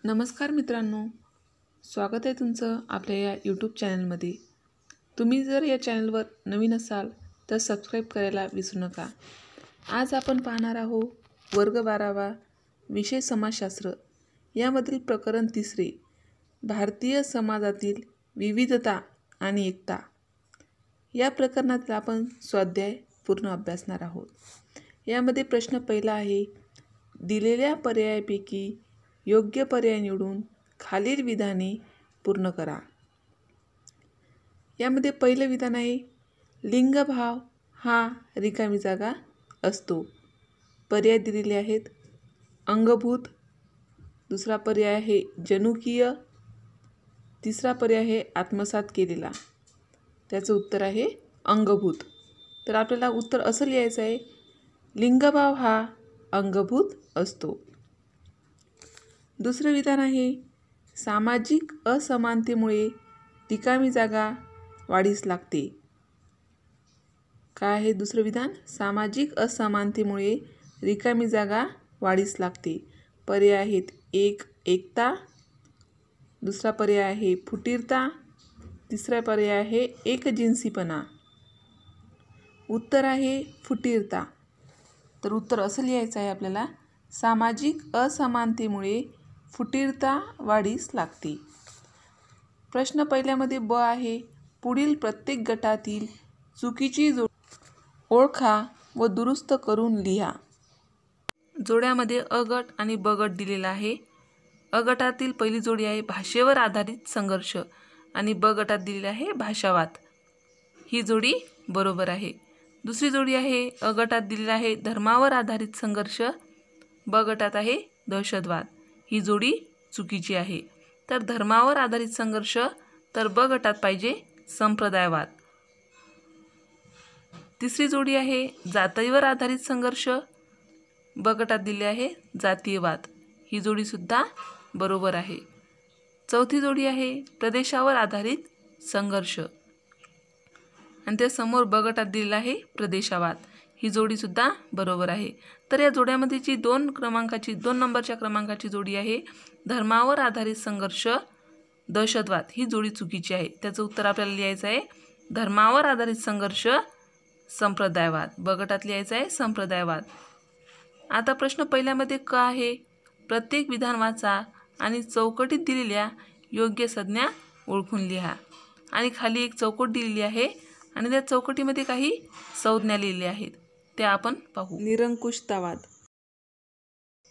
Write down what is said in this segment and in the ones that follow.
नमस्कार मित्रांनो, स्वागत आहे तुमचं आपल्या या यूट्यूब चॅनलमध्ये। तुम्ही जर या चॅनलवर नवीन असाल तर सबस्क्राईब करायला विसरू नका। आज आपण पाहणार आहोत वर्ग 12वा विषय समाजशास्त्र यामधील प्रकरण 3 भारतीय समाजातील विविधता आणि एकता। या प्रकरणात आपण स्वाध्याय पूर्ण अभ्यासणार आहोत। यामध्ये प्रश्न पहिला आहे, दिलेल्या पर्यायापैकी योग्य पर्याय निवडून खालील विधाने पूर्ण करा। यामध्ये पहिलं विधान आहे, लिंगभाव हा रिकामी जागा असतो। पर्याय दिलेले आहेत, अंगभूत, दुसरा पर्याय आहे जनुकीय, तिसरा पर्याय आहे आत्मसात केलेला। त्याचं उत्तर आहे अंगभूत। तर आपल्याला उत्तर असं लिहायचं आहे, लिंगभाव हा अंगभूत असतो। दुसरं विधान आहे, सामाजिक असमानतेमुळे रिकामी जागा वाढीस लागते। काय आहे दुसरं विधान? सामाजिक असमानतेमुळे रिकामी जागा वाढीस लागते। पर्याय आहेत, एक एकता, दुसरा पर्याय आहे फुटीरता, तिसरा पर्याय आहे एकजिन्सीपणा। उत्तर आहे फुटीरता। तर उत्तर असं लिहायचं आहे आपल्याला, सामाजिक असमानतेमुळे फुटीरता वाढीस लागते। प्रश्न पहिल्यामध्ये ब आहे, पुढील प्रत्येक गटातील चुकीची जोडी ओळखा व दुरुस्त करून लिहा। जोड्यामध्ये अ गट आणि ब गट दिलेला आहे। अ गटातील पहिली जोडी आहे भाषेवर आधारित संघर्ष आणि ब गटात दिलेली आहे भाषावाद। ही जोडी बरोबर आहे। दुसरी जोडी आहे अ गटात दिलेला आहे धर्मावर आधारित संघर्ष, ब गटात आहे दहशतवाद। ही जोडी चुकीची आहे। तर धर्मावर आधारित संघर्ष तर ब गटात पाहिजे संप्रदायवाद। तिसरी जोडी आहे जातीवर आधारित संघर्ष, ब गटात दिले आहे जातीयवाद। ही जोडी सुद्धा बरोबर आहे। चौथी जोडी आहे प्रदेशावर आधारित संघर्ष आणि त्या समोर ब गटात दिलेला आहे प्रदेशवाद। ही जोडी सुद्धा बरोबर आहे। तर या जोड्यामध्ये जी 2 नंबरच्या क्रमांकाची जोडी आहे धर्मावर आधारित संघर्ष दहशतवाद, ही जोडी चुकीची आहे। त्याचं उत्तर आपल्याला लिहायचं आहे धर्मावर आधारित संघर्ष संप्रदायवाद, ब गटात लिहायचं आहे संप्रदायवाद। आता प्रश्न पहिल्यामध्ये क आहे, प्रत्येक विधान वाचा आणि चौकटीत दिलेल्या योग्य संज्ञा ओळखून लिहा। आणि खाली एक चौकट दिलेली आहे आणि त्या चौकटीमध्ये काही संज्ञा लिहिलेल्या आहेत, त्या आपण पाहू। निरंकुशतावाद।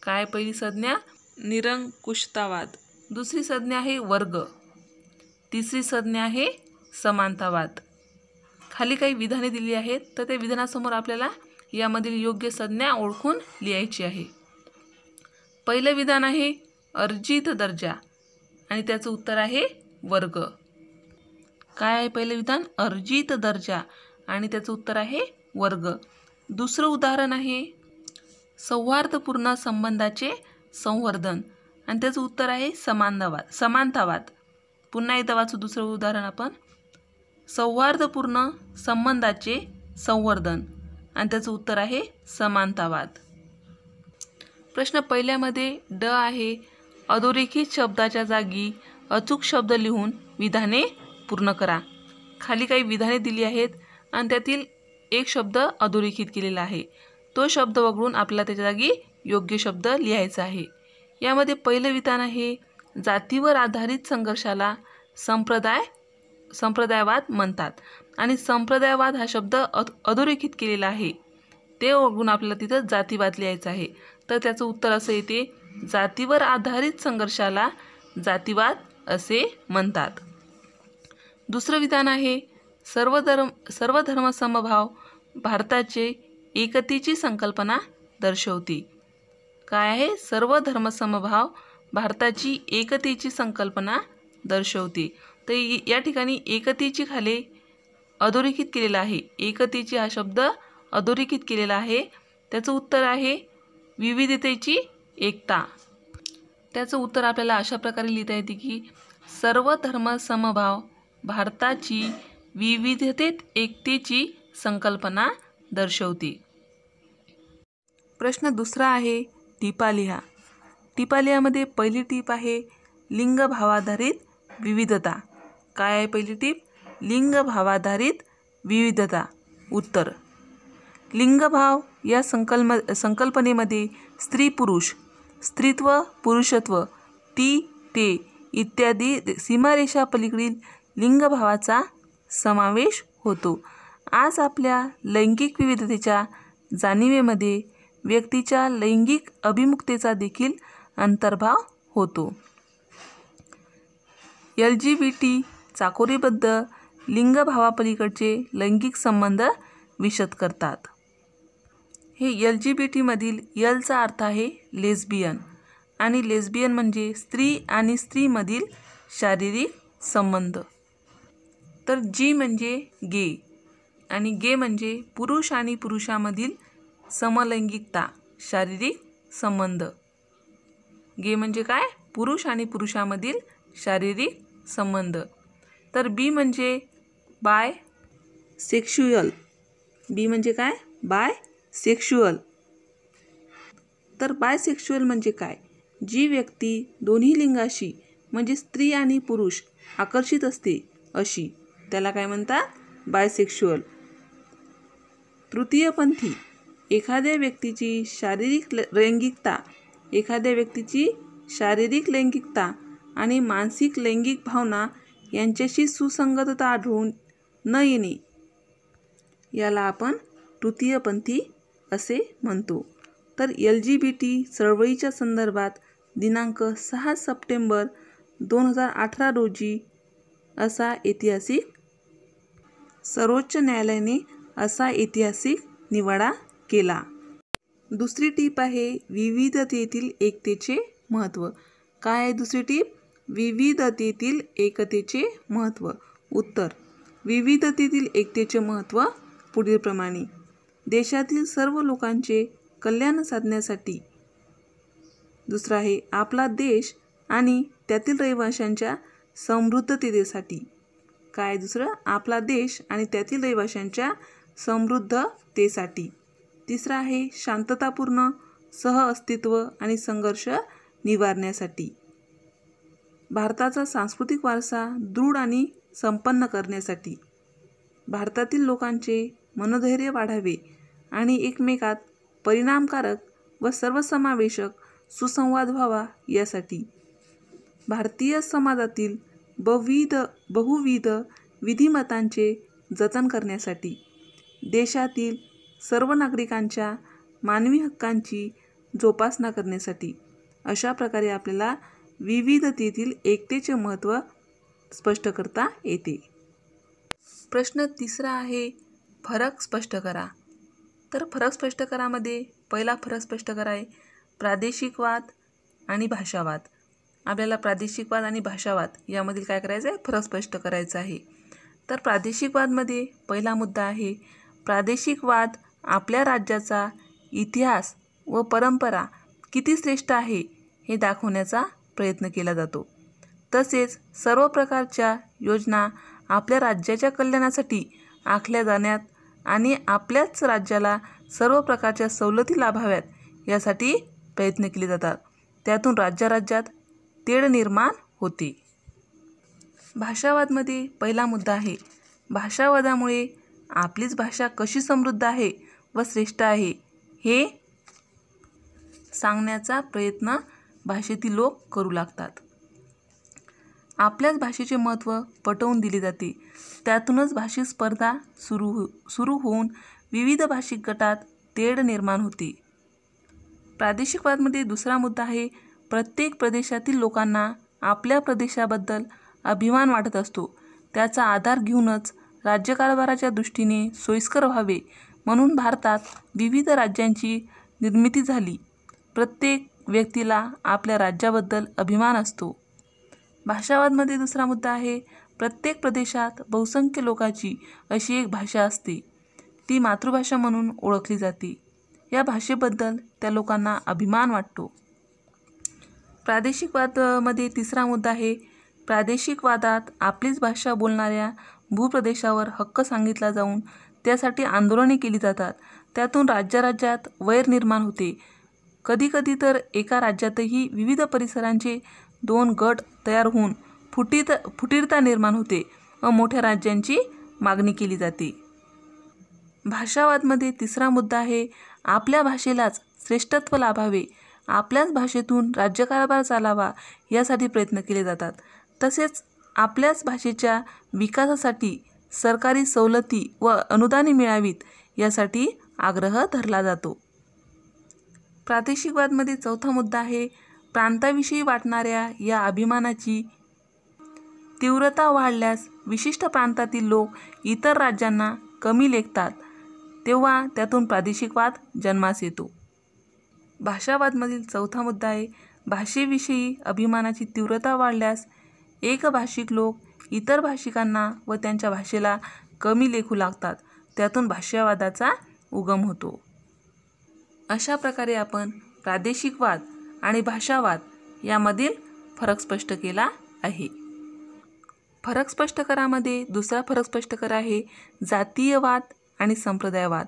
काय पहिली संज्ञा? निरंकुशतावाद। दुसरी संज्ञा आहे वर्ग, तिसरी संज्ञा आहे समानतावाद। खाली काही विधाने दिली आहेत, तर त्या विधानासमोर आपल्याला यामधील योग्य संज्ञा ओळखून लिहायची आहे। पहिलं विधान आहे अर्जित दर्जा आणि त्याचं उत्तर आहे वर्ग। काय आहे पहिलं विधान? अर्जित दर्जा आणि त्याचं उत्तर आहे वर्ग। दुसरं उदाहरण आहे सौहार्दपूर्ण संबंधाचे संवर्धन आणि त्याचं उत्तर आहे समानतावाद। पुन्हा एकदा वाचू दुसरं उदाहरण आपण, सौहार्दपूर्ण संबंधाचे संवर्धन आणि त्याचं उत्तर आहे समानतावाद। प्रश्न पहिल्यामध्ये ड आहे, अधोरेखित शब्दाच्या जागी अचूक शब्द लिहून विधाने पूर्ण करा। खाली काही विधाने दिली आहेत आणि त्यातील एक शब्द अधोरेखित केलेला आहे। तो शब्द वगळून आपल्याला त्याच्या जागी योग्य शब्द लिहायचा आहे। यामध्ये पहिलं विधान आहे, जातीवर आधारित संघर्षाला संप्रदायवाद म्हणतात आणि संप्रदायवाद हा शब्द अधोरेखित केलेला आहे, ते वगळून आपल्याला तिथं जातीवाद लिहायचं आहे। तर त्याचं उत्तर असं येते, जातीवर आधारित संघर्षाला जातीवाद असे म्हणतात। दुसरं विधान आहे, सर्व धर्म समभाव भारताचे एकतेची संकल्पना दर्शवते। काय आहे? सर्व धर्म समभाव भारताची एकतेची संकल्पना दर्शवते। तर या ठिकाणी एकतेची खाली अधोरेखित केलेला आहे, एकतेची हा शब्द अधोरेखित केलेला आहे। त्याचं उत्तर आहे विविधतेची एकता। त्याचं उत्तर आपल्याला अशा प्रकारे लिहिता येते की सर्व धर्म समभाव भारताची विविधतेत एकतेची संकल्पना दर्शवते। प्रश्न दुसरा आहे, टिपा लिहा। टिपालियामध्ये पहिली टीप आहे लिंगभावाधारित विविधता. काय आहे पहिली टीप? लिंगभावाधारित विविधता. उत्तर, लिंगभाव या संकल्पनेमध्ये स्त्री पुरुष, स्त्रीत्व पुरुषत्व, ती ते इत्यादी सीमारेषा पलीकडील लिंगभावाचा समावेश होतो. आज आपल्या लैंगिक विविधतेच्या जाणीवेमध्ये व्यक्तीच्या लैंगिक अभिमुखतेचा देखील अंतर्भाव होतो. LGBT चाकोरीबद्ध लिंगभावापलीकडचे लैंगिक संबंध विशद करतात. हे LGBT मधील Lचा अर्थ आहे लेस्बियन, आणि लेस्बियन म्हणजे स्त्री आणि स्त्रीमधील शारीरिक संबंध. तर G म्हणजे गे, आणि गे म्हणजे पुरुष आणि पुरुषामधील समलैंगिकता, शारीरिक संबंध. गे म्हणजे काय? पुरुष आणि पुरुषामधील शारीरिक संबंध. तर बी म्हणजे बाय सेक्शुअल. बी म्हणजे काय? Bye sexual. तर बायसेक्शुअल म्हणजे काय? जी व्यक्ती दोन्ही लिंगाशी म्हणजे स्त्री आणि पुरुष आकर्षित असते अशी, त्याला काय म्हणतात? बायसेक्शुअल. तृतीयपंथी, एखाद्या व्यक्तीची शारीरिक लैंगिकता आणि मानसिक लैंगिक भावना यांच्याशी सुसंगतता आढळून न येणे, याला आपण तृतीयपंथी असे म्हणतो. तर LGBT चळवळीच्या संदर्भात दिनांक 6 सप्टेंबर 2018 रोजी सर्वोच्च न्यायालयाने असा ऐतिहासिक निवाडा केला. दुसरी टीप आहे विविधतेतील एकतेचे महत्त्व. काय आहे दुसरी टीप? विविधतेतील एकतेचे महत्त्व. उत्तर, विविधतेतील एकतेचे महत्त्व पुढीलप्रमाणे: देशातील सर्व लोकांचे कल्याण साधण्यासाठी. दुसरा आहे आपला देश आणि त्यातील रहिवाशांच्या समृद्धतेसाठी. काय दुसरं? आपला देश आणि त्यातील रहिवाशांच्या समृद्धतेसाठी. तिसरा आहे शांततापूर्ण सहअस्तित्व आणि संघर्ष निवारण्यासाठी. भारताचा सांस्कृतिक वारसा दृढ आणि संपन्न करण्यासाठी. भारतातील लोकांचे मनोधैर्य वाढावे आणि एकमेकात परिणामकारक व सर्वसमावेशक सुसंवाद व्हावा यासाठी. भारतीय समाजातील बहुविध विधिमतांचे जतन करण्यासाठी. देशातील सर्व नागरिकांच्या मानवी हक्कांची जोपासना करण्यासाठी. अशा प्रकारे आपल्याला विविधतेतील एकतेचे महत्त्व स्पष्ट करता येते. प्रश्न तिसरा आहे फरक स्पष्ट करा. तर फरक स्पष्ट करामध्ये पहिला फरक स्पष्ट करा आहे प्रादेशिकवाद आणि भाषावाद. आपल्याला प्रादेशिकवाद आणि भाषावाद यामधील काय करायचं आहे? फरक स्पष्ट करायचा आहे. तर प्रादेशिकवादमध्ये पहिला मुद्दा आहे प्रादेशिकवाद आपल्या राज्याचा इतिहास व परंपरा किती श्रेष्ठ आहे हे दाखवण्याचा प्रयत्न केला जातो. तसेच सर्व प्रकारच्या योजना आपल्या राज्याच्या कल्याणासाठी आखल्या जाण्यात आणि आपल्याच राज्याला सर्व प्रकारच्या सवलती लाभाव्यात यासाठी प्रयत्न केले जातात. त्यातून राज्यात तेढ निर्माण होते. भाषावादमध्ये पहिला मुद्दा आहे भाषावादामुळे आपलीच भाषा कशी समृद्ध आहे व श्रेष्ठ आहे हे सांगण्याचा प्रयत्न भाषेतील लोक करू लागतात. आपल्याच भाषेचे महत्त्व पटवून दिले जाते. त्यातूनच भाषिक स्पर्धा सुरू होऊन विविध भाषिक गटात तेढ निर्माण होते. प्रादेशिकवादमध्ये दुसरा मुद्दा आहे प्रत्येक प्रदेशातील लोकांना आपल्या प्रदेशाबद्दल अभिमान वाटत असतो. त्याचा आधार घेऊनच राज्यकारभाराच्या दृष्टीने सोयीस्कर व्हावे म्हणून भारतात विविध राज्यांची निर्मिती झाली. प्रत्येक व्यक्तीला आपल्या राज्याबद्दल अभिमान असतो. भाषावादमध्ये दुसरा मुद्दा आहे प्रत्येक प्रदेशात बहुसंख्य लोकांची अशी एक भाषा असते. ती मातृभाषा म्हणून ओळखली जाते. या भाषेबद्दल त्या लोकांना अभिमान वाटतो. प्रादेशिकवादामध्ये तिसरा मुद्दा आहे प्रादेशिकवादात आपलीच भाषा बोलणाऱ्या भूप्रदेशावर हक्क सांगितला जाऊन त्यासाठी आंदोलने केली जातात. त्यातून राज्यात वैर निर्माण होते. कधीकधी तर एका राज्यातही विविध परिसरांचे 2 गट तयार होऊन फुटीरता निर्माण होते व मोठ्या राज्यांची मागणी केली जाते. भाषावादमध्ये तिसरा मुद्दा आहे आपल्या भाषेलाच श्रेष्ठत्व लाभावे, आपल्याच भाषेतून राज्यकारभार चालावा यासाठी प्रयत्न केले जातात. तसेच आपल्याच भाषेच्या विकासासाठी सरकारी सवलती व अनुदाने मिळावीत यासाठी आग्रह धरला जातो. प्रादेशिकवादमध्ये चौथा मुद्दा आहे प्रांताविषयी वाटणाऱ्या या अभिमानाची तीव्रता वाढल्यास विशिष्ट प्रांतातील लोक इतर राज्यांना कमी लेखतात, तेव्हा त्यातून प्रादेशिकवाद जन्मास येतो. भाषावादमधील चौथा मुद्दा आहे भाषेविषयी अभिमानाची तीव्रता वाढल्यास एकभाषिक लोक इतर भाषिकांना व त्यांच्या भाषेला कमी लेखू लागतात, त्यातून भाषावादाचा उगम होतो. अशा प्रकारे आपण प्रादेशिकवाद आणि भाषावाद यामधील फरक स्पष्ट केला आहे. फरक स्पष्ट करामध्ये दुसरा फरक स्पष्ट करा आहे जातीयवाद आणि संप्रदायवाद.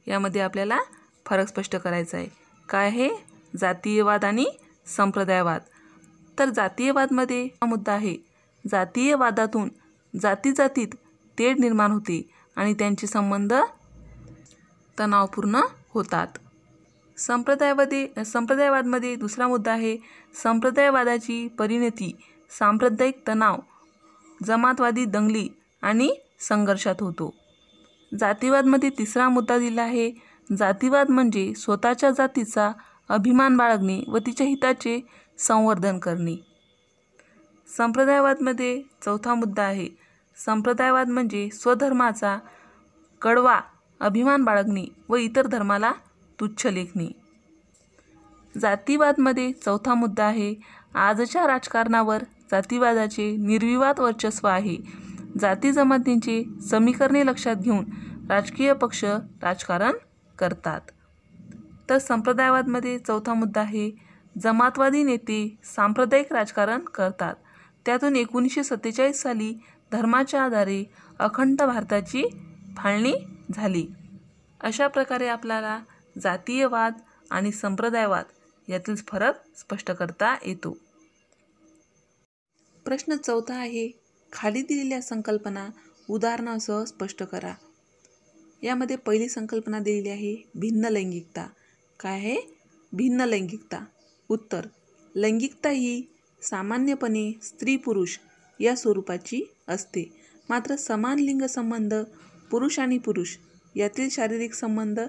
यामध्ये आपल्याला फरक स्पष्ट करायचा आहे. काय आहे जातीयवाद आणि संप्रदायवाद. तर जातीयवादमध्ये हा मुद्दा आहे जातीयवादातून जातीजातीत तेढ निर्माण होते आणि त्यांचे संबंध तणावपूर्ण होतात. संप्रदायवादमध्ये दुसरा मुद्दा आहे संप्रदायवादाची परिणती सांप्रदायिक तणाव, जमातवादी दंगली आणि संघर्षात होतो. जातीवादमध्ये तिसरा मुद्दा दिला आहे जातीवाद म्हणजे स्वतःच्या जातीचा अभिमान बाळगणे व तिच्या हिताचे संवर्धन करणे. संप्रदायवादमध्ये चौथा मुद्दा आहे संप्रदायवाद म्हणजे स्वधर्माचा कडवा अभिमान बाळगणे व इतर धर्माला तुच्छ लेखणे. जातीवादमध्ये चौथा मुद्दा आहे आजच्या राजकारणावर जातीवादाचे निर्विवाद वर्चस्व आहे. जाती जमातींचे समीकरणे लक्षात घेऊन राजकीय पक्ष राजकारण करतात. तर संप्रदायवादमध्ये चौथा मुद्दा आहे जमातवादी नेते सांप्रदायिक राजकारण करतात. त्यातून 1947 साली धर्माच्या आधारे अखंड भारताची फाळणी झाली. अशा प्रकारे आपल्याला जातीयवाद आणि संप्रदायवाद यातील फरक स्पष्ट करता येतो. प्रश्न चौथा आहे खाली दिलेल्या संकल्पना उदाहरणासह स्पष्ट करा. यामध्ये पहिली संकल्पना दिलेली आहे भिन्न लैंगिकता. काय आहे भिन्न लैंगिकता. उत्तर लैंगिकता ही सामान्यपणे स्त्री पुरुष या स्वरूपाची असते. मात्र समान लिंग संबंध पुरुष आणि पुरुष यातील शारीरिक संबंध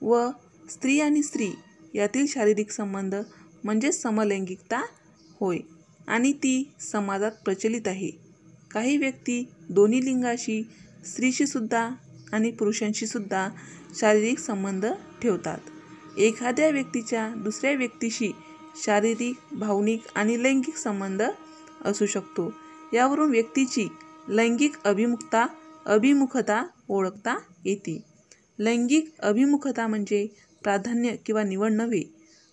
व स्त्री आणि स्त्री यातील शारीरिक संबंध म्हणजे समलैंगिकता होय आणि ती समाजात प्रचलित आहे. काही व्यक्ती दोन्ही लिंगाशी स्त्रीशी सुद्धा आणि पुरुषांशी सुद्धा शारीरिक संबंध ठेवतात. एखाद्या व्यक्तीच्या दुसऱ्या व्यक्तीशी शारीरिक, भावनिक आणि लैंगिक संबंध असू शकतो. यावरून व्यक्तीची लैंगिक अभिमुखता ओळखता येते. लैंगिक अभिमुखता म्हणजे प्राधान्य किंवा निवड नव्हे.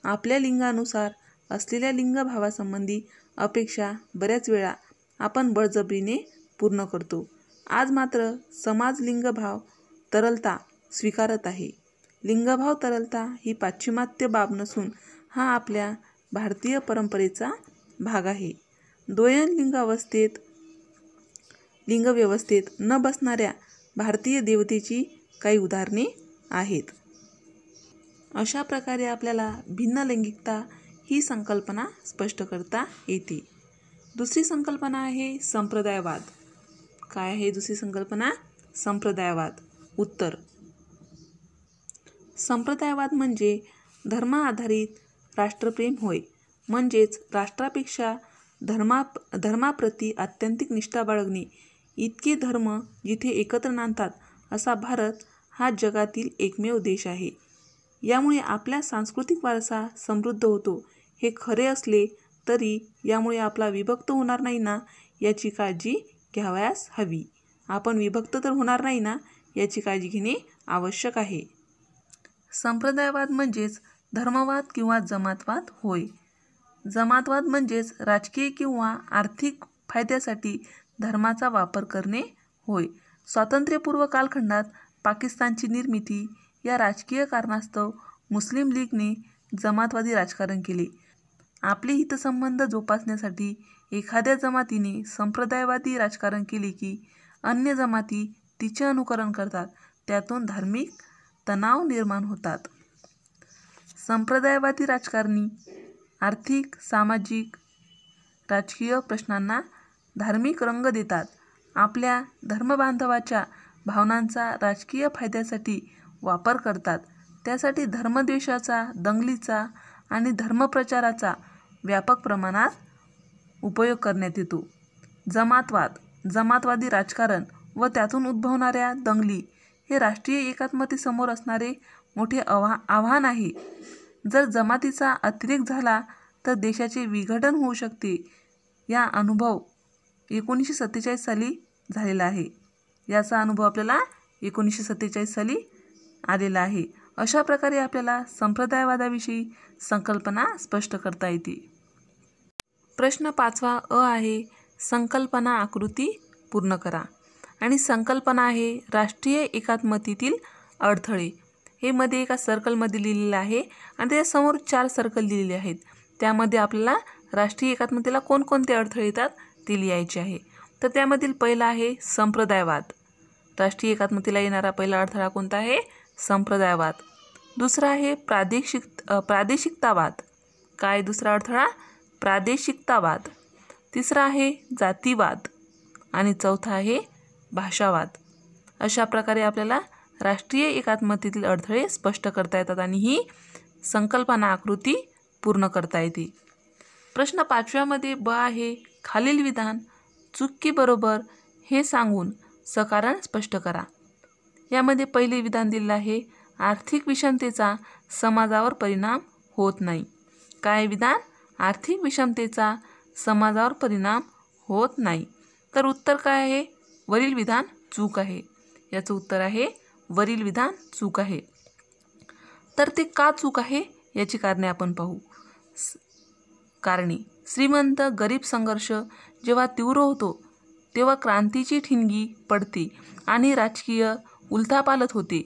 आपल्या लिंगानुसार असलेल्या लिंगभावासंबंधी अपेक्षा बऱ्याच वेळा आपण बळजबरीने पूर्ण करतो. आज मात्र समाज लिंगभाव तरलता स्वीकारत आहे. लिंगभाव तरलता ही पाश्चिमात्य बाब नसून हा आपल्या भारतीय परंपरेचा भाग आहे. द्वयन लिंगव्यवस्थेत न बसणाऱ्या भारतीय देवतेची काही उदाहरणे आहेत. अशा प्रकारे आपल्याला भिन्न लैंगिकता ही संकल्पना स्पष्ट करता येते. दुसरी संकल्पना आहे संप्रदायवाद. काय आहे दुसरी संकल्पना संप्रदायवाद. उत्तर संप्रदायवाद म्हणजे धर्माधारित राष्ट्रप्रेम होय. म्हणजेच राष्ट्रापेक्षा धर्माप्रती आत्यंतिक निष्ठा बाळगणे. इतके धर्म जिथे एकत्र नांदतात असा भारत हा जगातील एकमेव देश आहे. यामुळे आपला सांस्कृतिक वारसा समृद्ध होतो. हे खरे असले तरी यामुळे आपला विभक्त होणार नाही ना याची काळजी घ्यावयास हवी. आपण विभक्त तर होणार नाही ना याची काळजी घेणे आवश्यक आहे. संप्रदायवाद म्हणजेच धर्मवाद किंवा जमातवाद होय. जमातवाद म्हणजेच राजकीय किंवा आर्थिक फायद्यासाठी धर्माचा वापर करणे होय. स्वातंत्र्यपूर्व कालखंडात पाकिस्तानची निर्मिती या राजकीय कारणास्तव मुस्लिम लीगने जमातवादी राजकारण केले. आपले हितसंबंध जोपासण्यासाठी एखाद्या जमातीने संप्रदायवादी राजकारण केले की अन्य जमाती तिचे अनुकरण करतात. त्यातून धार्मिक तणाव निर्माण होतात. संप्रदायवादी राजकारणी आर्थिक, सामाजिक, राजकीय प्रश्नांना धार्मिक रंग देतात. आपल्या धर्मबांधवाच्या भावनांचा राजकीय फायद्यासाठी वापर करतात. त्यासाठी धर्मद्वेषाचा, दंगलीचा आणि धर्मप्रचाराचा व्यापक प्रमाणात उपयोग करण्यात येतो. जमातवाद, जमातवादी राजकारण व त्यातून उद्भवणाऱ्या दंगली हे राष्ट्रीय एकात्मतेसमोर असणारे मोठे आव्हान आहे. जर जमातीचा अतिरेक झाला तर देशाचे विघटन होऊ शकते. या अनुभव 1947 साली झालेला आहे. याचा अनुभव आपल्याला 1947 साली आलेला आहे. अशा प्रकारे आपल्याला संप्रदायवादाविषयी संकल्पना स्पष्ट करता येते. प्रश्न 5 अ आहे, संकल्पना आकृती पूर्ण करा. आणि संकल्पना आहे राष्ट्रीय एकात्मतेतील अडथळे. हे मध्ये एका सर्कलमध्ये लिहिलेलं आहे आणि त्याच्यासमोर 4 सर्कल लिहिलेले आहेत. त्यामध्ये आपल्याला राष्ट्रीय एकात्मतेला कोणकोणते अडथळे येतात ते लिहायचे आहे. तर त्यामधील पहिला आहे संप्रदायवाद. राष्ट्रीय एकात्मतेला येणारा पहिला अडथळा कोणता आहे? संप्रदायवाद. दुसरा आहे प्रादेशिकतावाद. काय दुसरा अडथळा? प्रादेशिकतावाद. तिसरा आहे जातीवाद आणि चौथा आहे भाषावाद. अशा प्रकारे आपल्याला राष्ट्रीय एकात्मतेतील अडथळे स्पष्ट करता येतात आणि ही संकल्पना आकृती पूर्ण करता येते. प्रश्न 5 मध्ये ब आहे, खालील विधान चूक की बरोबर हे सांगून सकारण स्पष्ट करा. यामध्ये पहिले विधान दिलेलं आहे, आर्थिक विषमतेचा समाजावर परिणाम होत नाही. काय विधान? आर्थिक विषमतेचा समाजावर परिणाम होत नाही. तर उत्तर काय आहे? वरील विधान चूक आहे. याचं उत्तर आहे वरील विधान चूक आहे. तर ते का चूक आहे याची कारणे आपण पाहू. कारणे: श्रीमंत गरीब संघर्ष जेव्हा तीव्र होतो तेव्हा क्रांतीची ठिणगी पडते आणि राजकीय उलथापालथ होते.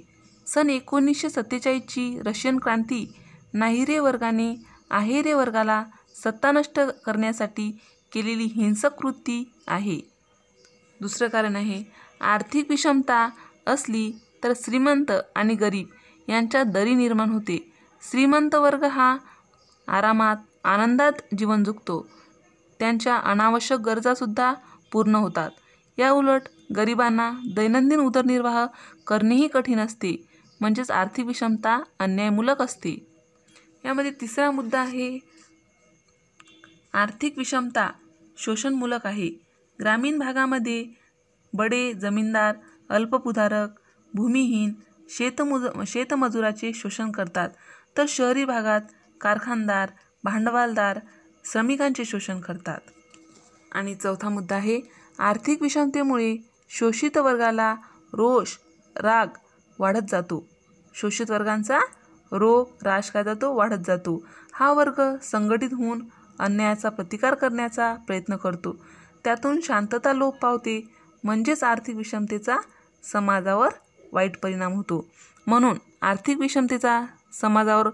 सन 1947ची रशियन क्रांती नाहिरे वर्गाने आहेरे वर्गाला सत्ता नष्ट करण्यासाठी केलेली हिंसक कृती आहे. दुसरं कारण आहे, आर्थिक विषमता असली तर श्रीमंत आणि गरीब यांच्यात दरी निर्माण होते. श्रीमंत वर्ग हा आरामात आनंदात जीवन जगतो. त्यांच्या अनावश्यक गरजासुद्धा पूर्ण होतात. या उलट गरिबांना दैनंदिन उदरनिर्वाह करणेही कठीण असते. म्हणजेच आर्थिक विषमता अन्यायमूलक असते. यामध्ये तिसरा मुद्दा आहे, आर्थिक विषमता शोषणमूलक आहे. ग्रामीण भागामध्ये बडे जमीनदार अल्पभूधारक, भूमिहीन शेतमजुराचे शोषण करतात, तर शहरी भागात कारखानदार, भांडवलदार श्रमिकांचे शोषण करतात. आणि चौथा मुद्दा आहे, आर्थिक विषमतेमुळे शोषित वर्गाला रोष, राग वाढत जातो. शोषित वर्गांचा रोग, राग काय जातो? वाढत जातो. हा वर्ग संघटित होऊन अन्यायाचा प्रतिकार करण्याचा प्रयत्न करतो. त्यातून शांतता लोप पावते. म्हणजेच आर्थिक विषमतेचा समाजावर वाईट परिणाम होतो. म्हणून आर्थिक विषमतेचा समाजावर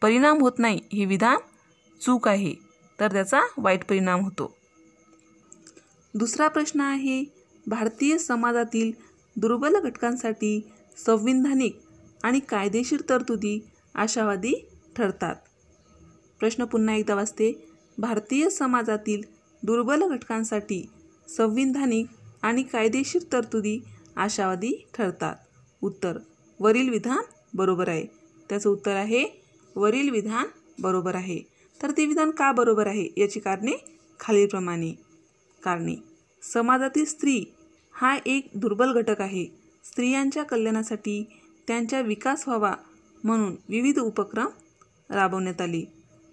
परिणाम होत नाही हे विधान चूक आहे, तर त्याचा वाईट परिणाम होतो. दुसरा प्रश्न आहे, भारतीय समाजातील दुर्बल घटकांसाठी संविधानिक आणि कायदेशीर तरतुदी आशावादी ठरतात. प्रश्न पुन्हा एकदा वाचते. भारतीय समाजातील दुर्बल घटकांसाठी संविधानिक आणि कायदेशीर तरतुदी आशावादी ठरतात. उत्तर: वरील विधान बरोबर आहे. त्याचं उत्तर आहे वरील विधान बरोबर आहे. तर ते विधान का बरोबर आहे याची कारणे खालीलप्रमाणे. कारणे: समाजातील स्त्री हा एक दुर्बल घटक आहे. स्त्रियांच्या कल्याणासाठी त्यांचा विकास व्हावा म्हणून विविध उपक्रम राबवण्यात आले.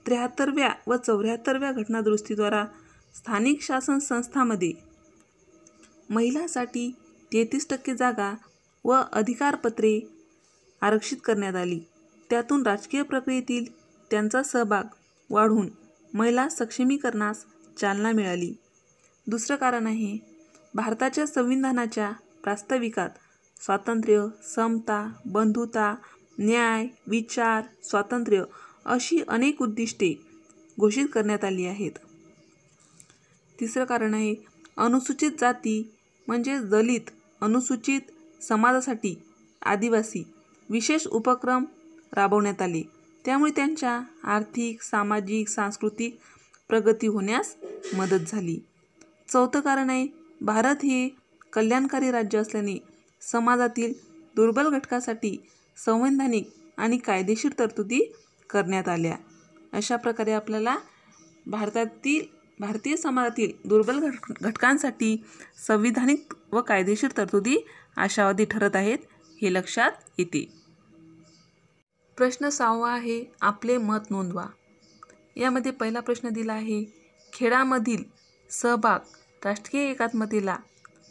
73व्या व 74व्या घटनादुरुस्तीद्वारा स्थानिक शासन संस्थांमध्ये महिलांसाठी 33% जागा व अधिकारपत्रे आरक्षित करण्यात आली. त्यातून राजकीय प्रक्रियेतील त्यांचा सहभाग वाढून महिला सक्षमीकरणास चालना मिळाली. दुसरं कारण आहे, भारताच्या संविधानाच्या प्रास्ताविकात स्वातंत्र्य, समता, बंधुता, न्याय, विचार, स्वातंत्र्य अशी अनेक उद्दिष्टे घोषित करण्यात आली आहेत. तिसरं कारण आहे अनुसूचित जाती म्हणजे दलित, अनुसूचित समाजासाठी आदिवासी विशेष उपक्रम राबवण्यात आले. त्यामुळे त्यांच्या आर्थिक, सामाजिक, सांस्कृतिक प्रगती होण्यास मदत झाली. चौथं कारण आहे भारत हे कल्याणकारी राज्य असल्याने समाजातील दुर्बल घटकासाठी संवैधानिक आणि कायदेशीर तरतुदी करण्यात आल्या. अशा प्रकारे आपल्याला भारतीय समाजातील दुर्बल घटकांसाठी संविधानिक व कायदेशीर तरतुदी आशावादी ठरत आहेत हे लक्षात येते. प्रश्न 6वा आहे आपले मत नोंदवा. यामध्ये पहिला प्रश्न दिला आहे खेळामधील सहभाग राष्ट्रीय एकात्मतेला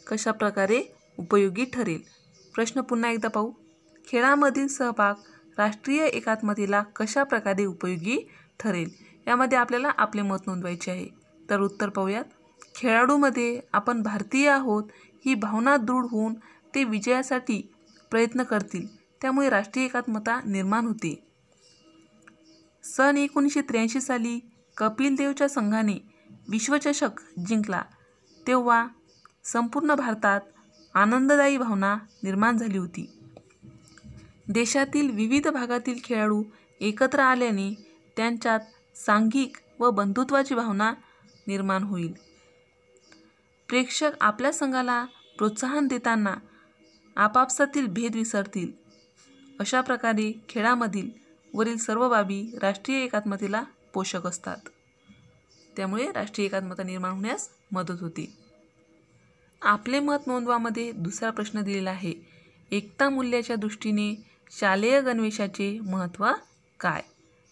कशा प्रकारे उपयोगी ठरेल. प्रश्न पुन्हा एकदा पाहू. खेळामधील सहभाग राष्ट्रीय एकात्मतेला कशा प्रकारे उपयोगी ठरेल. यामध्ये आपल्याला आपले मत नोंदवायचे आहे. तर उत्तर पाहूयात. खेळाडूमध्ये आपण भारतीय आहोत ही भावना दृढ होऊन ते विजयासाठी प्रयत्न करतील, त्यामुळे राष्ट्रीय एकात्मता निर्माण होते. सन 1983 साली कपिल देवच्या संघाने विश्वचषक जिंकला तेव्हा संपूर्ण भारतात आनंददायी भावना निर्माण झाली होती. देशातील विविध भागातील खेळाडू एकत्र आल्याने त्यांच्यात सांघिक व बंधुत्वाची भावना निर्माण होईल. प्रेक्षक आपल्या संघाला प्रोत्साहन देताना आपापसातील भेद विसरतील. अशा प्रकारे खेळामधील वरील सर्व बाबी राष्ट्रीय एकात्मतेला पोषक असतात. त्यामुळे राष्ट्रीय एकात्मता निर्माण होण्यास मदत होते. आपले मत नोंदवामध्ये दुसरा प्रश्न दिलेला आहे एकता मूल्याच्या दृष्टीने शालेय गणवेशाचे महत्त्व काय.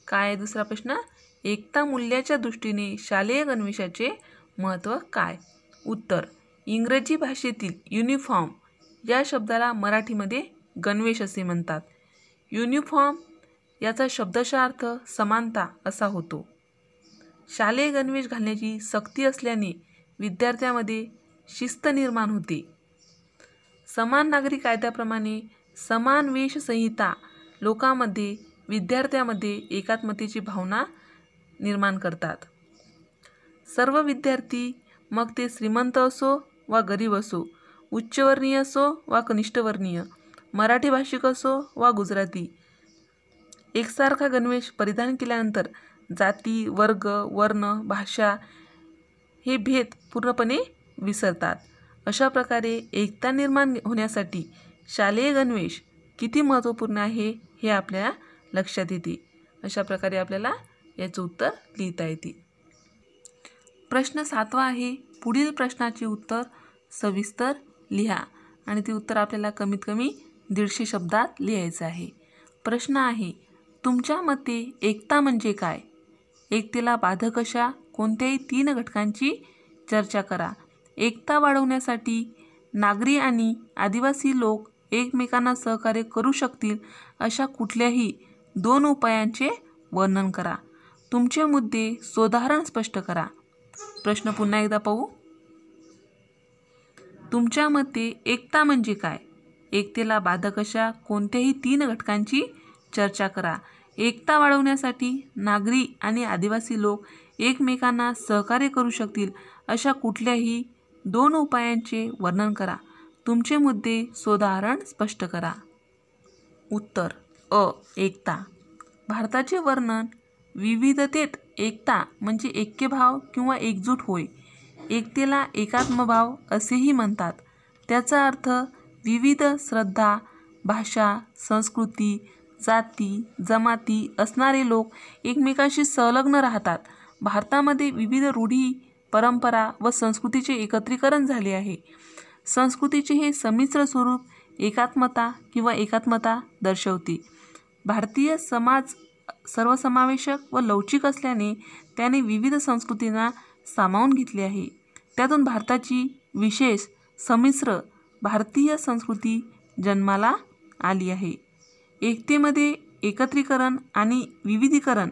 काय आहे दुसरा प्रश्न. एकता मूल्याच्या दृष्टीने शालेय गणवेशाचे महत्त्व काय. उत्तर इंग्रजी भाषेतील युनिफॉर्म या शब्दाला मराठीमध्ये गणवेश असे म्हणतात. युनिफॉर्म याचा शब्दशः अर्थ समानता असा होतो. शालेय गणवेश घालण्याची सक्ती असल्याने विद्यार्थ्यांमध्ये शिस्त निर्माण होते. समान नागरी कायद्याप्रमाणे समान वेश संहिता लोकांमध्ये विद्यार्थ्यांमध्ये एकात्मतेची भावना निर्माण करतात. सर्व विद्यार्थी मग ते श्रीमंत असो वा गरीब असो, उच्चवर्णीय असो वा कनिष्ठवर्णीय, मराठी भाषिक असो वा गुजराती, एकसारखा गणवेश परिधान केल्यानंतर जाती, वर्ग, वर्ण, भाषा हे भेद पूर्णपणे विसरतात. अशा प्रकारे एकता निर्माण होण्यासाठी शालेय गणवेश किती महत्त्वपूर्ण आहे हे आपल्या लक्षात येते. अशा प्रकारे आपल्याला याचं उत्तर लिहिता येते. प्रश्न 7वा आहे पुढील प्रश्नाचे उत्तर सविस्तर लिहा आणि ते उत्तर आपल्याला कमीत कमी 150 शब्दात लिहायचं आहे. प्रश्न आहे तुमच्या मते एकता म्हणजे काय. एकतेला बाधक अशा कोणत्याही 3 घटकांची चर्चा करा. एकता वाढवण्यासाठी नागरी आणि आदिवासी लोक एकमेकांना सहकार्य करू शकतील अशा कुठल्याही 2 उपायांचे वर्णन करा. तुमचे मुद्दे सोदाहरण स्पष्ट करा. प्रश्न पुन्हा एकदा पाहू. तुमच्या मते एकता म्हणजे काय. एकतेला बाधक अशा कोणत्याही 3 घटकांची चर्चा करा. एकता वाढवण्यासाठी नागरी आणि आदिवासी लोक एकमेकांना सहकार्य करू शकतील अशा कुठल्याही 2 उपायांचे वर्णन करा. तुमचे मुद्दे सोदाहरण स्पष्ट करा. उत्तर अ. एकता. भारताचे वर्णन विविधतेत एकता म्हणजे ऐक्यभाव किंवा एकजूट होय. एकतेला एकात्मभाव असेही म्हणतात. त्याचा अर्थ विविध श्रद्धा, भाषा, संस्कृती, जाती, जमाती असणारे लोक एकमेकांशी संलग्न राहतात. भारतामध्ये विविध रूढी, परंपरा व संस्कृतीचे एकत्रीकरण झाले आहे. संस्कृतीचे हे संमिश्र स्वरूप एकात्मता किंवा एकात्मता दर्शवते. भारतीय समाज सर्वसमावेशक व लवचिक असल्याने त्याने विविध संस्कृतींना सामावून घेतले आहे. त्यातून भारताची विशेष संमिश्र भारतीय संस्कृती जन्माला आली आहे. एकतेमध्ये एकत्रीकरण आणि विविधीकरण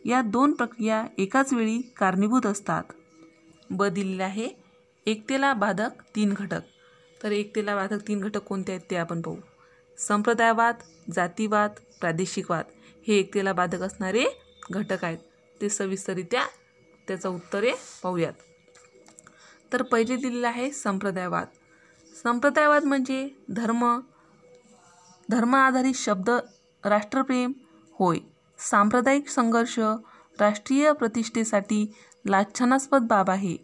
या 2 प्रक्रिया एकाच वेळी कारणीभूत असतात. ब दिलेला आहे एकतेला बाधक 3 घटक. तर एकतेला बाधक 3 घटक कोणते आहेत ते आपण पाहू. संप्रदायवाद, जातीवाद, प्रादेशिकवाद हे एकतेला बाधक असणारे घटक आहेत. ते सविस्तररित्या त्याचं उत्तरे पाहूयात. तर पहिले दिलेलं आहे संप्रदायवाद. संप्रदायवाद म्हणजे धर्म आधारित शब्द राष्ट्रप्रेम होय. सांप्रदायिक संघर्ष राष्ट्रीय प्रतिष्ठेसाठी लाछनास्पद बाब आहे.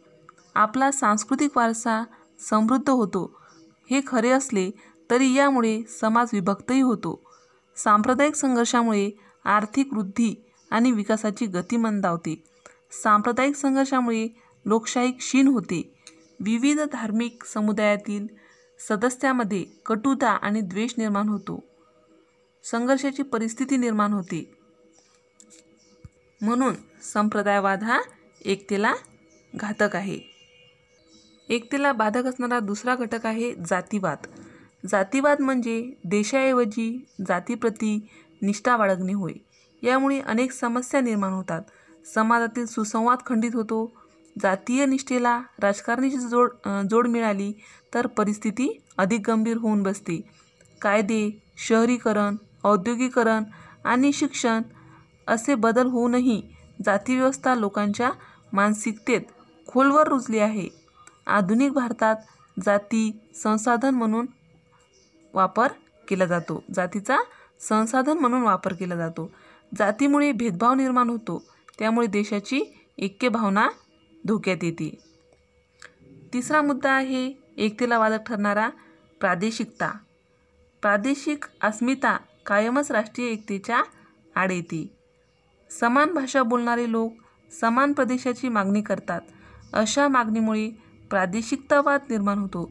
आपला सांस्कृतिक वारसा समृद्ध होतो हे खरे असले तरी यामुळे समाज विभक्तही होतो. सांप्रदायिक संघर्षामुळे आर्थिक वृद्धी आणि विकासाची गती मंदावते. सांप्रदायिक संघर्षामुळे लोकशाही क्षीण होते. विविध धार्मिक समुदायातील सदस्यांमध्ये कटुता आणि द्वेष निर्माण होतो. संघर्षाची परिस्थिती निर्माण होते. म्हणून संप्रदायवाद हा एकतेला घातक आहे. एकतेला बाधक असणारा दुसरा घटक आहे जातीवाद. जातीवाद म्हणजे देशाऐवजी जातीप्रती निष्ठा बाळगणे होय. यामुळे अनेक समस्या निर्माण होतात. समाजातील सुसंवाद खंडित होतो. जातीय निष्ठेला राजकारणाची जोड मिळाली तर परिस्थिती अधिक गंभीर होऊन बसते. कायदे, शहरीकरण, औद्योगिकरण आणि शिक्षण असे बदल होऊनही जातीव्यवस्था लोकांच्या मानसिकतेत खोलवर रुजली आहे. आधुनिक भारतात जाती संसाधन म्हणून वापर केला जातो. जातीचा संसाधन म्हणून वापर केला जातो. जातीमुळे भेदभाव निर्माण होतो. त्यामुळे देशाची ऐक्य भावना धोक्यात येते. तिसरा मुद्दा आहे एकतेला बाधक ठरणारा प्रादेशिकता. प्रादेशिक अस्मिता कायमच राष्ट्रीय एकतेच्या आड येते. समान भाषा बोलणारे लोक समान प्रदेशाची मागणी करतात. अशा मागणीमुळे प्रादेशिकतावाद निर्माण होतो.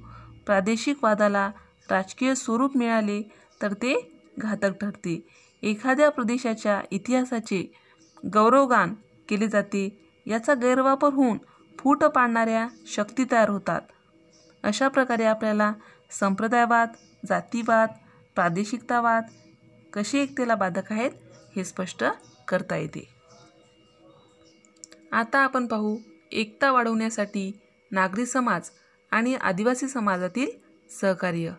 प्रादेशिक वादाला राजकीय स्वरूप मिळाले तर ते घातक ठरते. एखाद्या प्रदेशाच्या इतिहासाचे गौरवगान केले जाते. याचा गैरवापर होऊन फूट पाडणाऱ्या शक्ती तयार होतात. अशा प्रकारे आपल्याला संप्रदायवाद, जातीवाद, प्रादेशिकतावाद कसे एकतेला बाधक आहेत हे स्पष्ट करता येते. आता आपण पाहू एकता वाढवण्यासाठी नागरी समाज आणि आदिवासी समाजातील सहकार्य.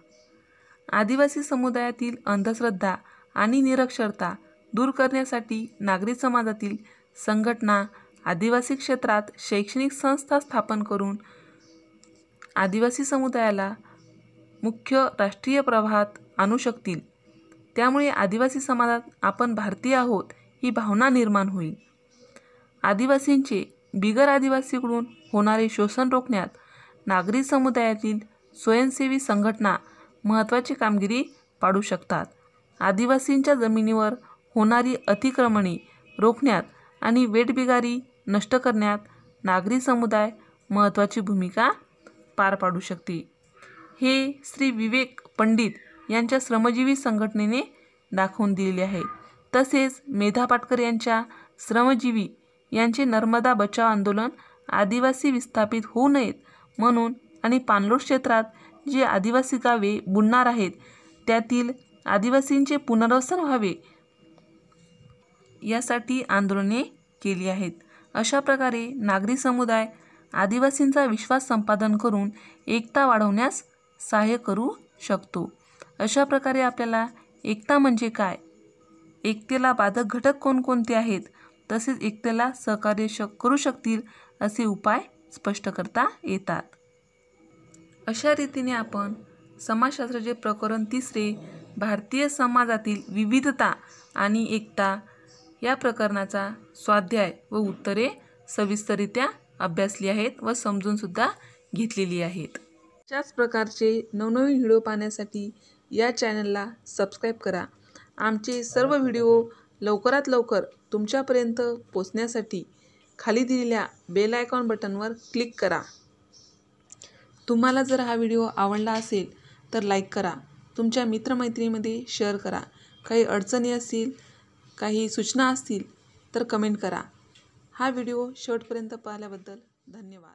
आदिवासी समुदायातील अंधश्रद्धा आणि निरक्षरता दूर करण्यासाठी नागरी समाजातील संघटना आदिवासी क्षेत्रात शैक्षणिक संस्था स्थापन करून आदिवासी समुदायाला मुख्य राष्ट्रीय प्रवाहात आणू शकतील. त्यामुळे आदिवासी समाजात आपण भारतीय आहोत ही भावना निर्माण होईल. आदिवासींचे बिगर आदिवासीकडून होणारे शोषण रोखण्यात नागरी समुदायातील स्वयंसेवी संघटना महत्त्वाची कामगिरी पाडू शकतात. आदिवासींच्या जमिनीवर होणारी अतिक्रमणे रोखण्यात आणि वेठबिगारी नष्ट करण्यात नागरी समुदाय महत्त्वाची भूमिका पार पाडू शकते. हे श्री विवेक पंडित यांच्या श्रमजीवी संघटनेने दाखवून दिलेले आहे. तसेच मेधा पाटकर यांच्या श्रमजीवी यांचे नर्मदा बचाव आंदोलन आदिवासी विस्थापित होऊ नयेत म्हणून आणि पाणलोट क्षेत्रात जी आदिवासी गावे बुडणार आहेत त्यातील आदिवासींचे पुनर्वसन व्हावे यासाठी आंदोलने केली आहेत. अशा प्रकारे नागरी समुदाय आदिवासींचा विश्वास संपादन करून एकता वाढवण्यास सहाय्य करू शकतो. अशा प्रकारे आपल्याला एकता म्हणजे काय, एकतेला बाधक घटक कोणकोणते आहेत, तसेच एकतेला सहकार्य करू शकतील असे उपाय स्पष्ट करता येतात. अशा रीतीने आपण समाजशास्त्राचे प्रकरण 3 भारतीय समाजातील विविधता आणि एकता या प्रकरणाचा स्वाध्याय व उत्तरे सविस्तररित्या अभ्यासली आहेत व समजूनसुद्धा घेतलेली आहेत. अशाच प्रकारचे नवनवीन व्हिडिओ पाहण्यासाठी या चॅनलला सबस्क्राईब करा. आमचे सर्व व्हिडिओ लवकरात लवकर तुमच्यापर्यंत पोचण्यासाठी खाली दिलेल्या बेल आयकॉन बटनवर क्लिक करा. तुम्हाला जर हा व्हिडिओ आवडला असेल तर लाईक करा. तुमच्या मित्रमैत्रिणीमध्ये शेअर करा. काही अडचणी असतील, काही सूचना असतील तर कमेंट करा. हा व्हिडिओ शेवटपर्यंत पाहिल्याबद्दल धन्यवाद.